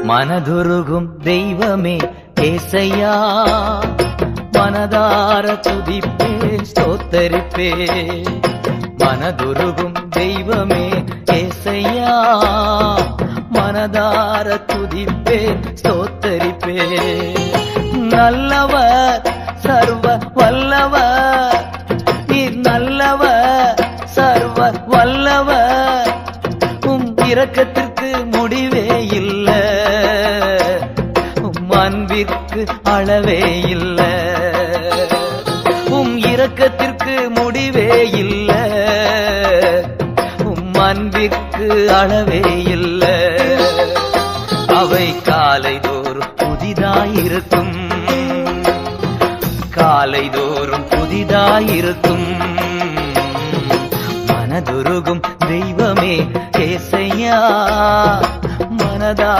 மனதுருகும் தெய்வமே ஏசையா, மனதார துதிப்பே ஸ்தோத்தரிப்பே. மனதுருகும் தெய்வமே ஏசையா, மனதார துதிப்பே ஸ்தோத்தரிப்பே. நல்லவர் சர்வ வல்லவர், நீர் நல்லவர் சர்வ வல்லவர். இரக்கத்திற்கு முடிவே இல்ல, அன்பிற்கு அளவே இல்ல. இரக்கத்திற்கு முடிவே இல்ல, அன்பிற்கு அளவே இல்ல. அவை காலைதோறும் புதிதாயிருக்கும், காலைதோறும் புதிதாயிருக்கும். மனதுருகும் தெய்வமே ஏசையா, மனதா